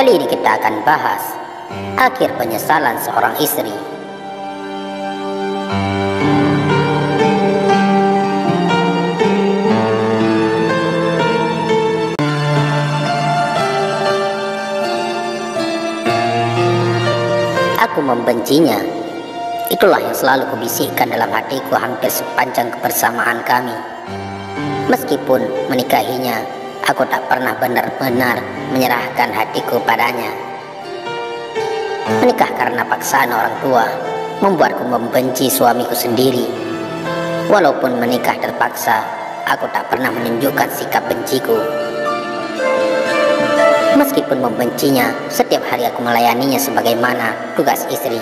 Kali ini kita akan bahas akhir penyesalan seorang istri. Aku membencinya. Itulah yang selalu kubisikkan dalam hatiku hampir sepanjang kebersamaan kami. Meskipun menikahinya, aku tak pernah benar-benar menyerahkan hatiku padanya. Menikah karena paksaan orang tua membuatku membenci suamiku sendiri. Walaupun menikah terpaksa, aku tak pernah menunjukkan sikap benciku. Meskipun membencinya, setiap hari aku melayaninya sebagaimana tugas istri.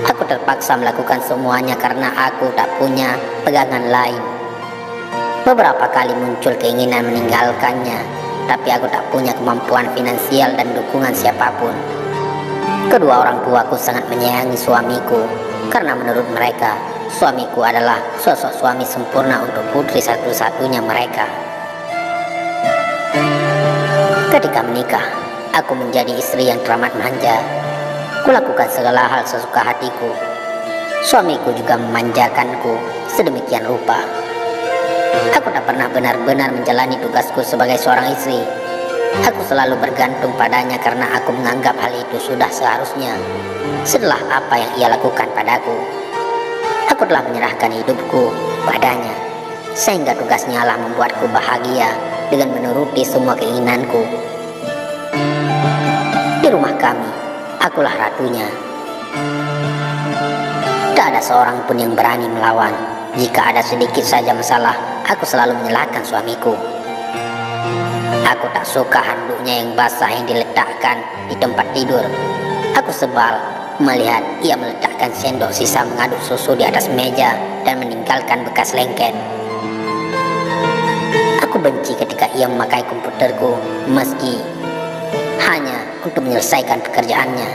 Aku terpaksa melakukan semuanya karena aku tak punya pegangan lain. Beberapa kali muncul keinginan meninggalkannya, tapi aku tak punya kemampuan finansial dan dukungan siapapun. Kedua orang tuaku sangat menyayangi suamiku, karena menurut mereka, suamiku adalah sosok suami sempurna untuk putri satu-satunya mereka. Ketika menikah, aku menjadi istri yang teramat manja. Kulakukan segala hal sesuka hatiku. Suamiku juga memanjakanku sedemikian rupa. Aku tak pernah benar-benar menjalani tugasku sebagai seorang istri. Aku selalu bergantung padanya karena aku menganggap hal itu sudah seharusnya. Setelah apa yang ia lakukan padaku, aku telah menyerahkan hidupku padanya, sehingga tugasnya lah membuatku bahagia dengan menuruti semua keinginanku. Di rumah kami, akulah ratunya. Tak ada seorang pun yang berani melawan. Jika ada sedikit saja masalah, aku selalu menyalahkan suamiku. Aku tak suka handuknya yang basah yang diletakkan di tempat tidur. Aku sebal melihat ia meletakkan sendok sisa mengaduk susu di atas meja dan meninggalkan bekas lengket. Aku benci ketika ia memakai komputerku meski hanya untuk menyelesaikan pekerjaannya.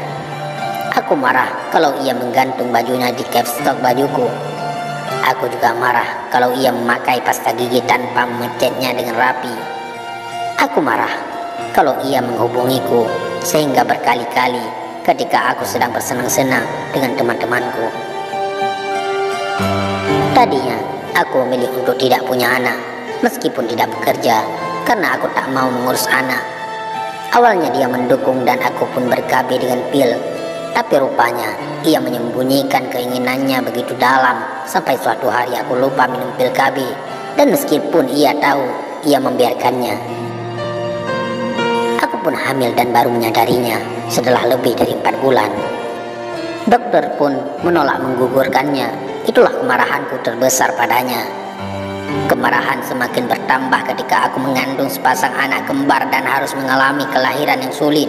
Aku marah kalau ia menggantung bajunya di caps lock bajuku. Aku juga marah kalau ia memakai pasta gigi tanpa mengecatnya dengan rapi. Aku marah kalau ia menghubungiku sehingga berkali-kali ketika aku sedang bersenang-senang dengan teman-temanku. Tadinya aku memilih untuk tidak punya anak meskipun tidak bekerja karena aku tak mau mengurus anak. Awalnya dia mendukung dan aku pun berkabeh dengan pil. Tapi rupanya ia menyembunyikan keinginannya begitu dalam sampai suatu hari aku lupa minum pil KB, dan meskipun ia tahu, ia membiarkannya. Aku pun hamil dan baru menyadarinya setelah lebih dari 4 bulan. Dokter pun menolak menggugurkannya. Itulah kemarahanku terbesar padanya. Kemarahan semakin bertambah ketika aku mengandung sepasang anak kembar dan harus mengalami kelahiran yang sulit.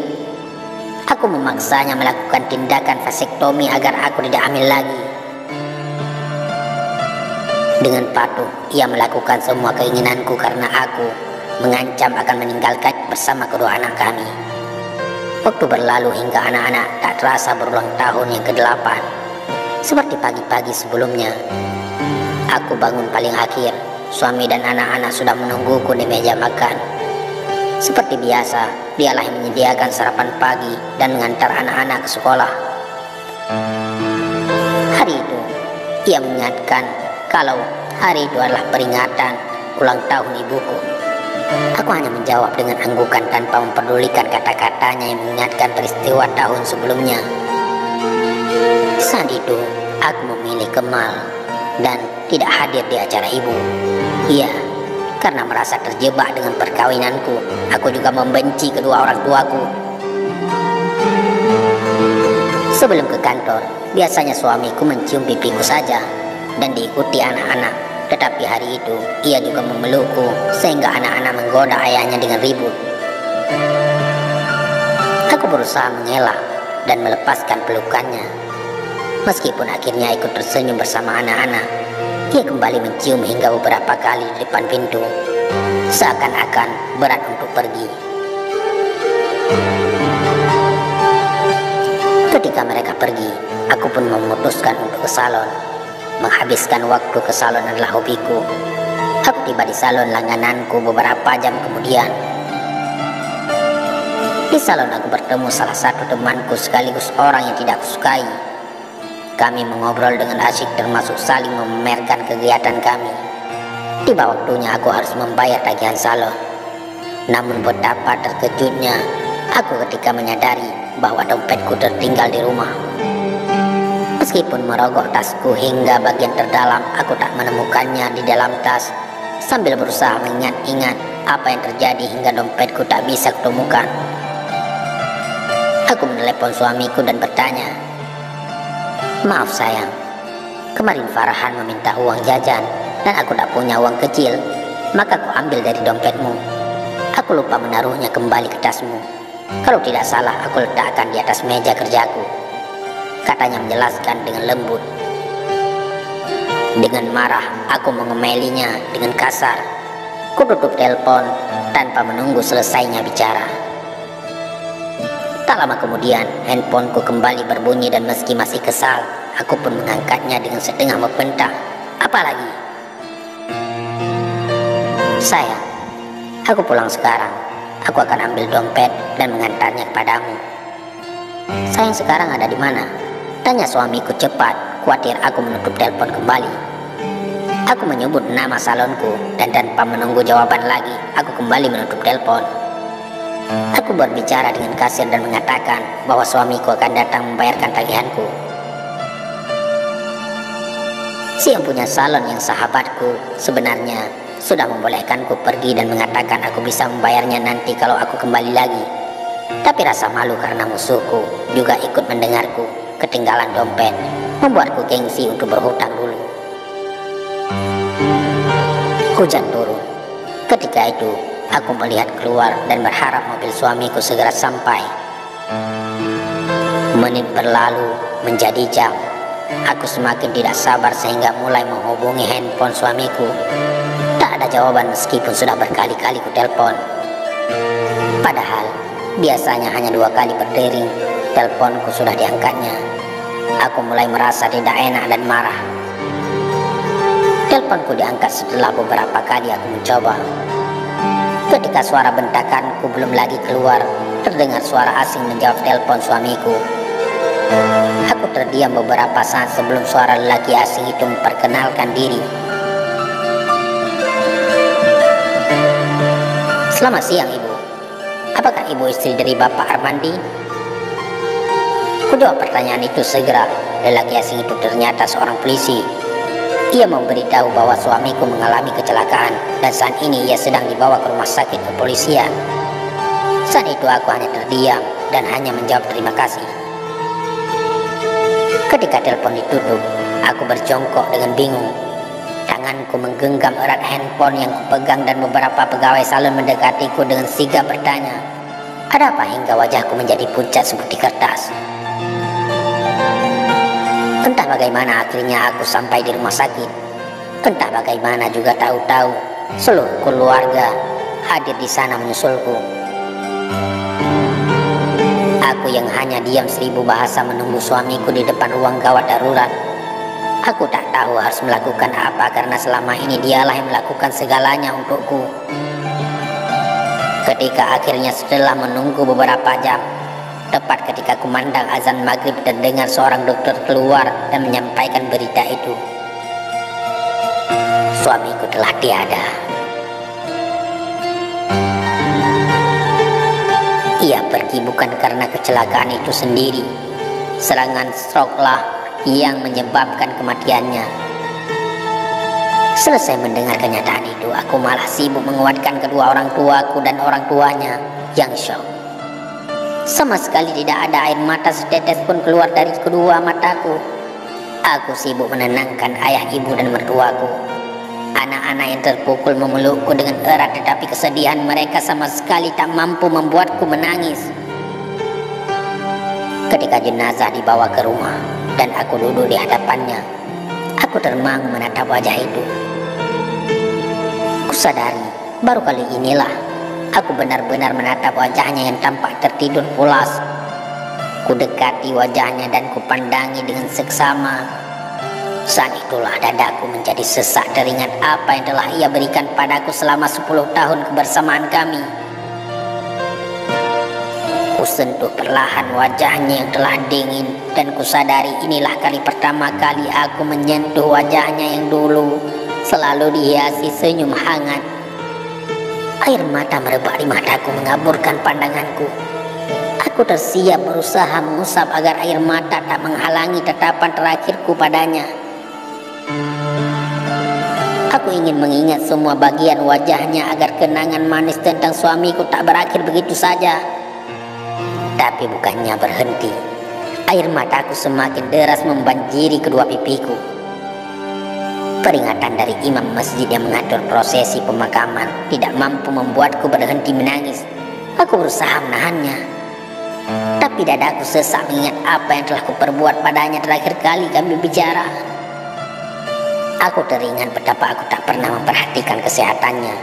Aku memaksanya melakukan tindakan vasektomi agar aku tidak hamil lagi. Dengan patuh, ia melakukan semua keinginanku karena aku mengancam akan meninggalkan bersama kedua anak kami. Waktu berlalu hingga anak-anak tak terasa berulang tahun yang ke-8. Seperti pagi-pagi sebelumnya, aku bangun paling akhir. Suami dan anak-anak sudah menungguku di meja makan. Seperti biasa, dialah yang menyediakan sarapan pagi dan mengantar anak-anak ke sekolah. Hari itu, ia mengingatkan kalau hari itu adalah peringatan ulang tahun ibuku. Aku hanya menjawab dengan anggukan tanpa memperdulikan kata-katanya yang mengingatkan peristiwa tahun sebelumnya. Saat itu, aku memilih Kemal dan tidak hadir di acara ibu. Iya, karena merasa terjebak dengan perkawinanku, aku juga membenci kedua orang tuaku. Sebelum ke kantor, biasanya suamiku mencium pipiku saja dan diikuti anak-anak. Tetapi hari itu, ia juga memelukku sehingga anak-anak menggoda ayahnya dengan ribut. Aku berusaha mengelak dan melepaskan pelukannya. Meskipun akhirnya ikut tersenyum bersama anak-anak, ia kembali mencium hingga beberapa kali di depan pintu, seakan-akan berat untuk pergi. Ketika mereka pergi, aku pun memutuskan untuk ke salon. Menghabiskan waktu ke salon adalah hobiku. Aku tiba di salon langgananku beberapa jam kemudian. Di salon aku bertemu salah satu temanku sekaligus orang yang tidak kusukai. Kami mengobrol dengan asyik termasuk saling memamerkan kegiatan kami. Tiba waktunya aku harus membayar tagihan salon. Namun betapa terkejutnya aku ketika menyadari bahwa dompetku tertinggal di rumah. Meskipun merogoh tasku hingga bagian terdalam, aku tak menemukannya di dalam tas. Sambil berusaha mengingat-ingat apa yang terjadi hingga dompetku tak bisa kutemukan. Aku menelepon suamiku dan bertanya, "Maaf sayang, kemarin Farhan meminta uang jajan dan aku tak punya uang kecil, maka aku ambil dari dompetmu. Aku lupa menaruhnya kembali ke tasmu. Kalau tidak salah aku letakkan di atas meja kerjaku," katanya menjelaskan dengan lembut. Dengan marah aku mengemelinya dengan kasar. Ku tutup telepon tanpa menunggu selesainya bicara. Tak lama kemudian handphoneku kembali berbunyi dan meski masih kesal, aku pun mengangkatnya dengan setengah membentak. "Apalagi?" "Sayang, aku pulang sekarang. Aku akan ambil dompet dan mengantarnya kepadamu." "Sayang sekarang ada di mana?" tanya suamiku cepat, khawatir aku menutup telepon kembali. Aku menyebut nama salonku dan tanpa menunggu jawaban lagi, aku kembali menutup telepon. Aku berbicara dengan kasir dan mengatakan bahwa suamiku akan datang membayarkan tagihanku. Si yang punya salon yang sahabatku sebenarnya sudah membolehkanku pergi dan mengatakan aku bisa membayarnya nanti kalau aku kembali lagi. Tapi rasa malu karena musuhku juga ikut mendengarku. Ketinggalan dompet membuatku gengsi untuk berhutang dulu. Hujan turun. Ketika itu aku melihat keluar dan berharap mobil suamiku segera sampai. Menit berlalu menjadi jam. Aku semakin tidak sabar sehingga mulai menghubungi handphone suamiku. Tak ada jawaban meskipun sudah berkali-kali ku telepon. Padahal biasanya hanya 2 kali berdering teleponku sudah diangkatnya. Aku mulai merasa tidak enak dan marah. Teleponku diangkat setelah beberapa kali aku mencoba. Ketika suara bentakanku belum lagi keluar, terdengar suara asing menjawab telepon suamiku. Aku terdiam beberapa saat sebelum suara lelaki asing itu memperkenalkan diri. "Selamat siang Ibu. Apakah Ibu istri dari Bapak Armandi?" Kujawab pertanyaan itu segera. Lelaki asing itu ternyata seorang polisi. Ia memberitahu bahwa suamiku mengalami kecelakaan dan saat ini ia sedang dibawa ke rumah sakit kepolisian. Saat itu aku hanya terdiam dan hanya menjawab terima kasih. Ketika telepon ditutup, aku berjongkok dengan bingung. Tanganku menggenggam erat handphone yang kupegang dan beberapa pegawai salon mendekatiku dengan sigap bertanya, "Ada apa hingga wajahku menjadi pucat seperti kertas?" Entah bagaimana akhirnya aku sampai di rumah sakit. Entah bagaimana juga tahu-tahu seluruh keluarga hadir di sana menyusulku. Aku yang hanya diam 1000 bahasa menunggu suamiku di depan ruang gawat darurat. Aku tak tahu harus melakukan apa karena selama ini dialah yang melakukan segalanya untukku. Ketika akhirnya setelah menunggu beberapa jam, tepat ketika kumandang azan maghrib terdengar seorang dokter keluar dan menyampaikan berita itu. Suamiku telah tiada. Ia pergi bukan karena kecelakaan itu sendiri. Serangan stroke-lah yang menyebabkan kematiannya. Selesai mendengar kenyataan itu, aku malah sibuk menguatkan kedua orang tuaku dan orang tuanya yang syok. Sama sekali tidak ada air mata setetes pun keluar dari kedua mataku. Aku sibuk menenangkan ayah, ibu, dan mertuaku. Anak-anak yang terpukul memelukku dengan erat, tetapi kesedihan mereka sama sekali tak mampu membuatku menangis. Ketika jenazah dibawa ke rumah dan aku duduk di hadapannya, aku termangu menatap wajah itu. Kusadari baru kali inilah aku benar-benar menatap wajahnya yang tampak tertidur pulas. Kudekati wajahnya dan kupandangi dengan seksama. Saat itulah dadaku menjadi sesak teringat apa yang telah ia berikan padaku selama 10 tahun kebersamaan kami. Kusentuh perlahan wajahnya yang telah dingin, dan kusadari inilah kali pertama kali aku menyentuh wajahnya yang dulu selalu dihiasi senyum hangat. Air mata merebak di mataku mengaburkan pandanganku. Aku tersiap berusaha mengusap agar air mata tak menghalangi tatapan terakhirku padanya. Aku ingin mengingat semua bagian wajahnya agar kenangan manis tentang suamiku tak berakhir begitu saja. Tapi bukannya berhenti, air mataku semakin deras membanjiri kedua pipiku. Peringatan dari imam masjid yang mengatur prosesi pemakaman tidak mampu membuatku berhenti menangis. Aku berusaha menahannya, tapi dadaku sesak mengingat apa yang telah kuperbuat padanya terakhir kali kami bicara. Aku teringat betapa aku tak pernah memperhatikan kesehatannya.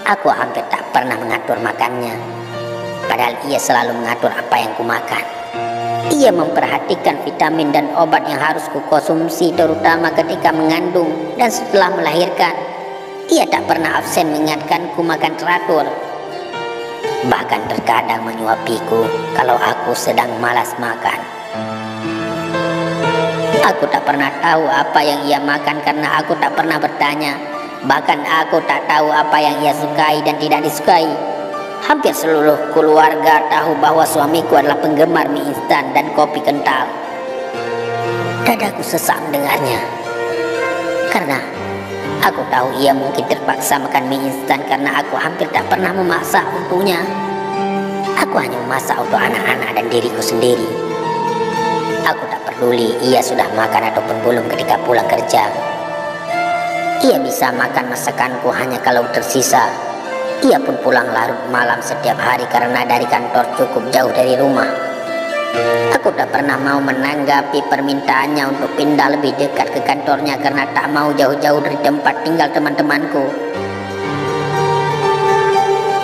Aku hampir tak pernah mengatur makannya, padahal ia selalu mengatur apa yang kumakan. Ia memperhatikan vitamin dan obat yang harus kukonsumsi, terutama ketika mengandung dan setelah melahirkan. Ia tak pernah absen mengingatkanku makan teratur. Bahkan terkadang menyuapiku kalau aku sedang malas makan. Aku tak pernah tahu apa yang ia makan karena aku tak pernah bertanya. Bahkan aku tak tahu apa yang ia sukai dan tidak disukai. Hampir seluruh keluarga tahu bahwa suamiku adalah penggemar mie instan dan kopi kental. Dadaku sesak mendengarnya, karena aku tahu ia mungkin terpaksa makan mie instan karena aku hampir tak pernah memasak untuknya. Aku hanya memasak untuk anak-anak dan diriku sendiri. Aku tak peduli ia sudah makan ataupun belum ketika pulang kerja. Ia bisa makan masakanku hanya kalau tersisa. Ia pun pulang larut malam setiap hari karena dari kantor cukup jauh dari rumah. Aku tak pernah mau menanggapi permintaannya untuk pindah lebih dekat ke kantornya karena tak mau jauh-jauh dari tempat tinggal teman-temanku.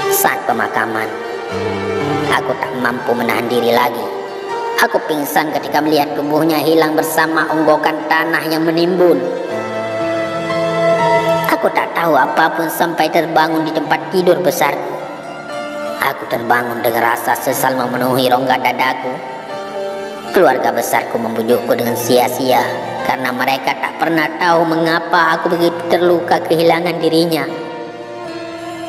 Saat pemakaman, aku tak mampu menahan diri lagi. Aku pingsan ketika melihat tubuhnya hilang bersama onggokan tanah yang menimbun. Aku tak tahu apapun sampai terbangun di tempat tidur besarku. Aku terbangun dengan rasa sesal memenuhi rongga dadaku. Keluarga besarku membujukku dengan sia-sia karena mereka tak pernah tahu mengapa aku begitu terluka kehilangan dirinya.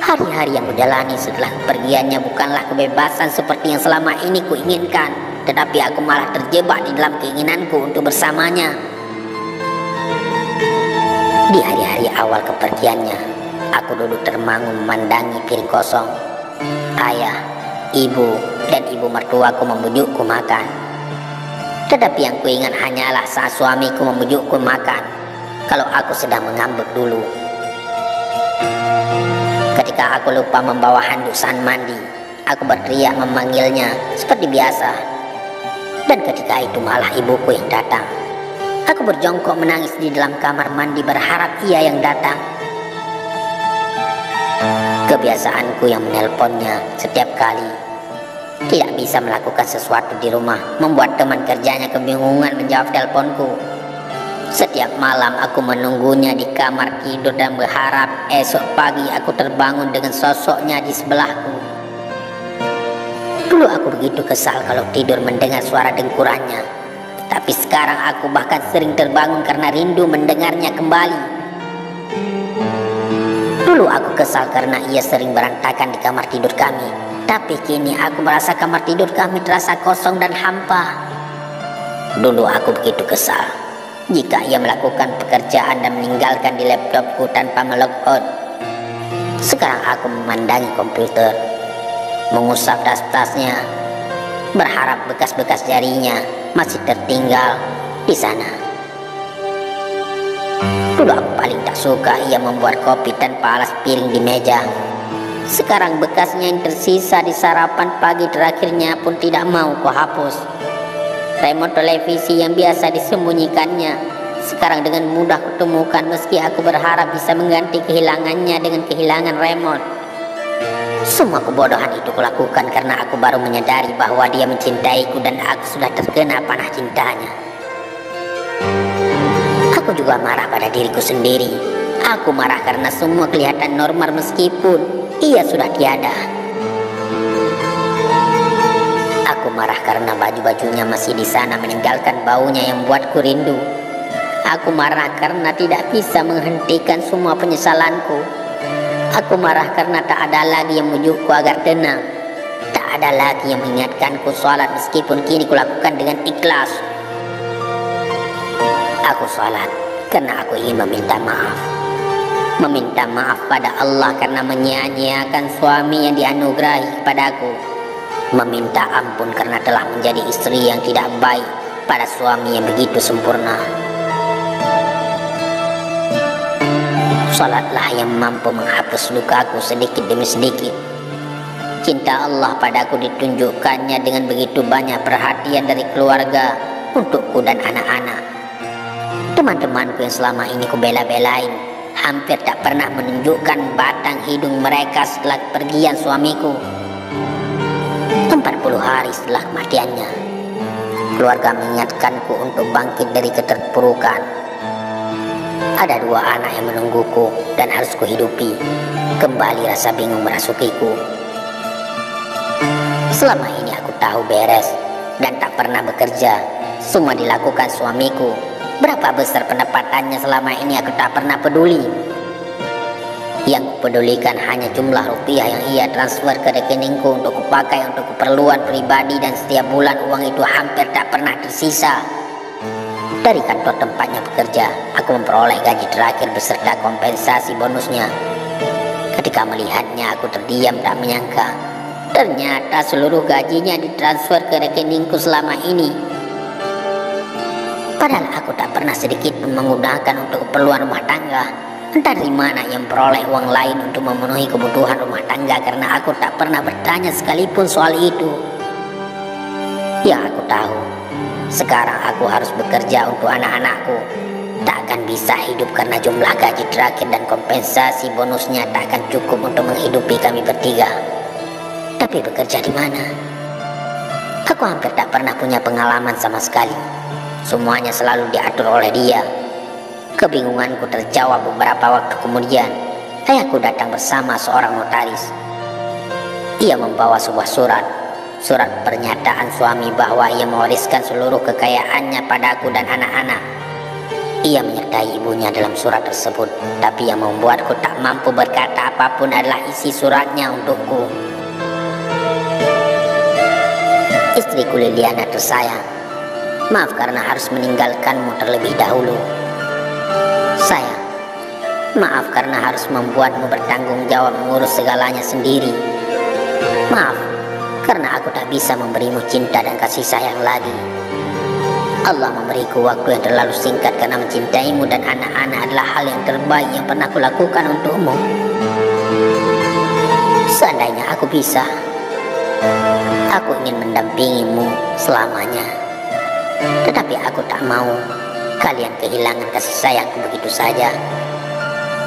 Hari-hari yang kujalani setelah kepergiannya bukanlah kebebasan seperti yang selama ini kuinginkan, tetapi aku malah terjebak di dalam keinginanku untuk bersamanya. Di hari-hari awal kepergiannya, aku duduk termangu memandangi piring kosong. Ayah, ibu, dan ibu mertuaku membujukku makan. Tetapi yang kuingat hanyalah saat suamiku membujukku makan kalau aku sedang mengambek dulu. Ketika aku lupa membawa handuk saat mandi, aku berteriak memanggilnya seperti biasa. Dan ketika itu malah ibuku yang datang. Aku berjongkok menangis di dalam kamar mandi berharap ia yang datang. Kebiasaanku yang menelponnya setiap kali tidak bisa melakukan sesuatu di rumah membuat teman kerjanya kebingungan menjawab teleponku. Setiap malam aku menunggunya di kamar tidur dan berharap esok pagi aku terbangun dengan sosoknya di sebelahku. Dulu aku begitu kesal kalau tidur mendengar suara dengkurannya. Tapi sekarang aku bahkan sering terbangun karena rindu mendengarnya kembali. Dulu aku kesal karena ia sering berantakan di kamar tidur kami. Tapi kini aku merasa kamar tidur kami terasa kosong dan hampa. Dulu aku begitu kesal jika ia melakukan pekerjaan dan meninggalkan di laptopku tanpa melogout. Sekarang aku memandangi komputer, mengusap tas-tasnya, berharap bekas-bekas jarinya masih tertinggal di sana. Dulu aku paling tak suka ia membuat kopi tanpa alas piring di meja. Sekarang bekasnya yang tersisa di sarapan pagi terakhirnya pun tidak mau kuhapus. Remote televisi yang biasa disembunyikannya sekarang dengan mudah kutemukan meski aku berharap bisa mengganti kehilangannya dengan kehilangan remote. Semua kebodohan itu kulakukan karena aku baru menyadari bahwa dia mencintaiku dan aku sudah terkena panah cintanya. Aku juga marah pada diriku sendiri. Aku marah karena semua kelihatan normal meskipun ia sudah tiada. marah karena baju-bajunya masih di sana meninggalkan baunya yang membuatku rindu. Aku marah karena tidak bisa menghentikan semua penyesalanku. Aku marah karena tak ada lagi yang menunjukku agar tenang. Tak ada lagi yang mengingatkanku sholat meskipun kini kulakukan dengan ikhlas. Aku sholat karena aku ingin meminta maaf. Meminta maaf pada Allah karena menyia-nyiakan suami yang dianugerahi kepadaku. Meminta ampun karena telah menjadi istri yang tidak baik pada suami yang begitu sempurna. Salatlah yang mampu menghapus lukaku sedikit demi sedikit. Cinta Allah padaku ditunjukkannya dengan begitu banyak perhatian dari keluarga untukku dan anak-anak. Teman-temanku yang selama ini kubela-belain hampir tak pernah menunjukkan batang hidung mereka setelah pergian suamiku. 40 hari setelah kematiannya, keluarga mengingatkanku untuk bangkit dari keterpurukan. Ada 2 anak yang menungguku dan harus kuhidupi. Kembali rasa bingung merasukiku. Selama ini aku tahu beres dan tak pernah bekerja. Semua dilakukan suamiku. Berapa besar pendapatannya selama ini aku tak pernah peduli. Yang kupedulikan hanya jumlah rupiah yang ia transfer ke rekeningku untuk kupakai untuk keperluan pribadi, dan setiap bulan uang itu hampir tak pernah tersisa. Dari kantor tempatnya bekerja, aku memperoleh gaji terakhir beserta kompensasi bonusnya. Ketika melihatnya, aku terdiam tak menyangka. Ternyata seluruh gajinya ditransfer ke rekeningku selama ini. Padahal aku tak pernah sedikit pun menggunakan untuk keperluan rumah tangga. Entah dari mana ia memperoleh uang lain untuk memenuhi kebutuhan rumah tangga, karena aku tak pernah bertanya sekalipun soal itu. Yang aku tahu, sekarang aku harus bekerja untuk anak-anakku. Tak akan bisa hidup karena jumlah gaji terakhir dan kompensasi bonusnya tak akan cukup untuk menghidupi kami bertiga. Tapi bekerja di mana? Aku hampir tak pernah punya pengalaman sama sekali. Semuanya selalu diatur oleh dia. Kebingunganku terjawab beberapa waktu kemudian. Ayahku datang bersama seorang notaris. Ia membawa sebuah surat pernyataan suami bahwa ia mewariskan seluruh kekayaannya padaku dan anak-anak. Ia menyertai ibunya dalam surat tersebut, tapi yang membuatku tak mampu berkata apapun adalah isi suratnya untukku. Istriku Liliana tersayang, maaf karena harus meninggalkanmu terlebih dahulu. Sayang, maaf karena harus membuatmu bertanggung jawab mengurus segalanya sendiri. Maaf karena aku tak bisa memberimu cinta dan kasih sayang lagi. Allah memberiku waktu yang terlalu singkat karena mencintaimu dan anak-anak adalah hal yang terbaik yang pernah kulakukan untukmu. Seandainya aku bisa, aku ingin mendampingimu selamanya. Tetapi aku tak mau kalian kehilangan kasih sayangku begitu saja.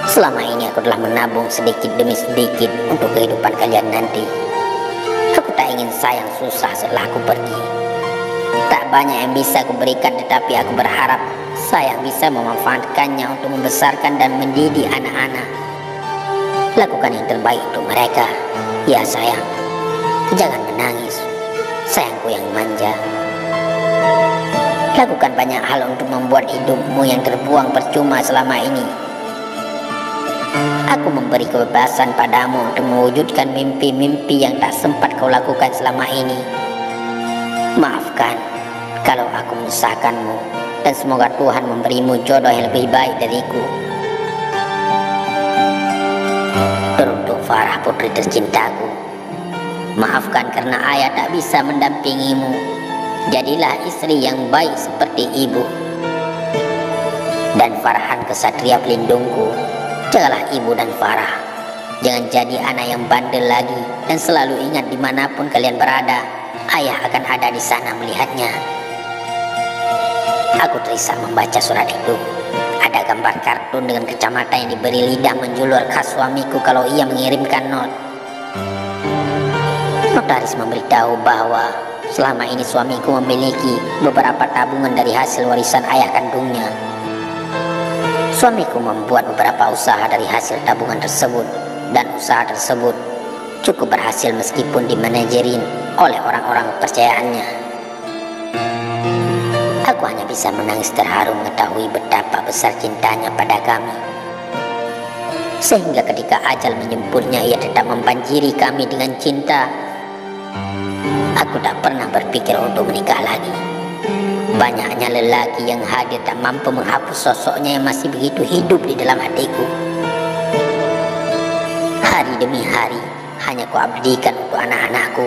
Selama ini aku telah menabung sedikit demi sedikit untuk kehidupan kalian nanti. Aku tak ingin sayang susah setelah aku pergi. Tak banyak yang bisa aku berikan, tetapi aku berharap sayang bisa memanfaatkannya untuk membesarkan dan mendidik anak-anak. Lakukan yang terbaik untuk mereka. Ya sayang, jangan menangis, sayangku yang manja. Lakukan banyak hal untuk membuat hidupmu yang terbuang percuma selama ini. Aku memberi kebebasan padamu untuk mewujudkan mimpi-mimpi yang tak sempat kau lakukan selama ini. Maafkan kalau aku menyusahkanmu, dan semoga Tuhan memberimu jodoh yang lebih baik dariku. Teruntuk Farah, putri tercintaku, maafkan karena ayah tak bisa mendampingimu. Jadilah istri yang baik seperti ibu. Dan Farhan, kesatria pelindungku, jagalah ibu dan Farah. Jangan jadi anak yang bandel lagi, dan selalu ingat dimanapun kalian berada, ayah akan ada di sana melihatnya. Aku terisam membaca surat itu. Ada gambar kartun dengan kacamata yang diberi lidah menjulur khas suamiku kalau ia mengirimkan not. Notaris memberitahu bahwa selama ini suamiku memiliki beberapa tabungan dari hasil warisan ayah kandungnya. Suamiku membuat beberapa usaha dari hasil tabungan tersebut, dan usaha tersebut cukup berhasil meskipun dimanajerin oleh orang-orang kepercayaannya. Aku hanya bisa menangis terharu mengetahui betapa besar cintanya pada kami. Sehingga ketika ajal menjemputnya, ia tetap membanjiri kami dengan cinta. Aku tak pernah berpikir untuk menikah lagi. Banyaknya lelaki yang hadir tak mampu menghapus sosoknya yang masih begitu hidup di dalam hatiku. Hari demi hari hanya kuabdikan untuk anak-anakku.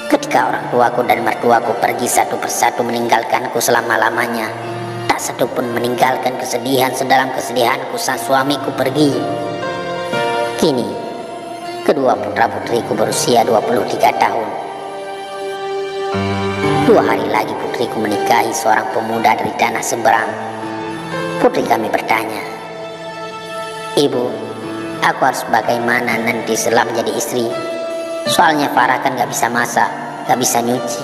Ketika orang tuaku dan mertuaku pergi satu persatu meninggalkanku selama-lamanya, tak satu pun meninggalkan kesedihan sedalam kesedihanku sang suamiku pergi. Kini, kedua putra-putriku berusia 23 tahun. 2 hari lagi putriku menikahi seorang pemuda dari tanah seberang. Putri kami bertanya, "Ibu, aku harus bagaimana nanti setelah menjadi istri? Soalnya Farah kan gak bisa masak, gak bisa nyuci.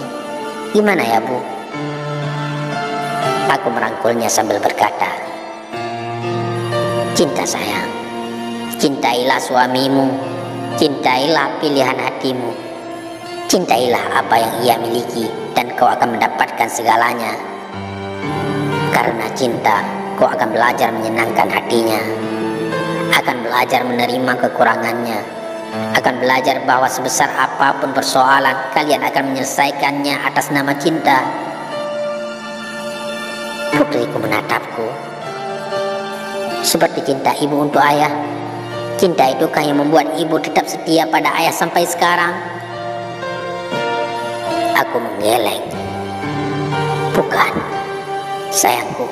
Gimana ya, Bu?" Aku merangkulnya sambil berkata, "Cinta sayang, cintailah suamimu, cintailah pilihan hatimu, cintailah apa yang ia miliki dan kau akan mendapatkan segalanya. Karena cinta, kau akan belajar menyenangkan hatinya, akan belajar menerima kekurangannya, akan belajar bahwa sebesar apapun persoalan, kalian akan menyelesaikannya atas nama cinta." Putriku menatapku. "Seperti cinta ibu untuk ayah. Cinta itukah yang membuat ibu tetap setia pada ayah sampai sekarang?" Aku menggeleng. "Bukan, sayangku.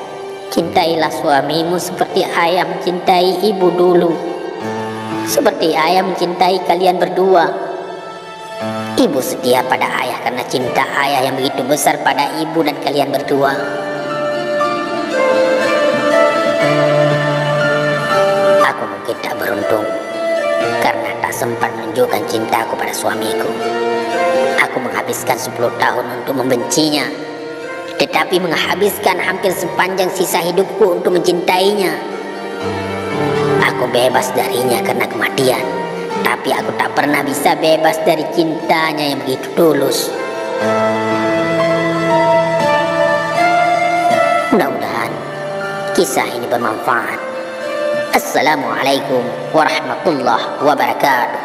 Cintailah suamimu seperti ayah mencintai ibu dulu. Seperti ayah mencintai kalian berdua. Ibu setia pada ayah karena cinta ayah yang begitu besar pada ibu dan kalian berdua." Aku mungkin tak beruntung karena tak sempat menunjukkan cintaku pada suamiku. Aku menghabiskan 10 tahun untuk membencinya, tetapi menghabiskan hampir sepanjang sisa hidupku untuk mencintainya. Aku bebas darinya karena kematian, tapi aku tak pernah bisa bebas dari cintanya yang begitu tulus. Mudah-mudahan kisah ini bermanfaat. Assalamualaikum warahmatullahi wabarakatuh.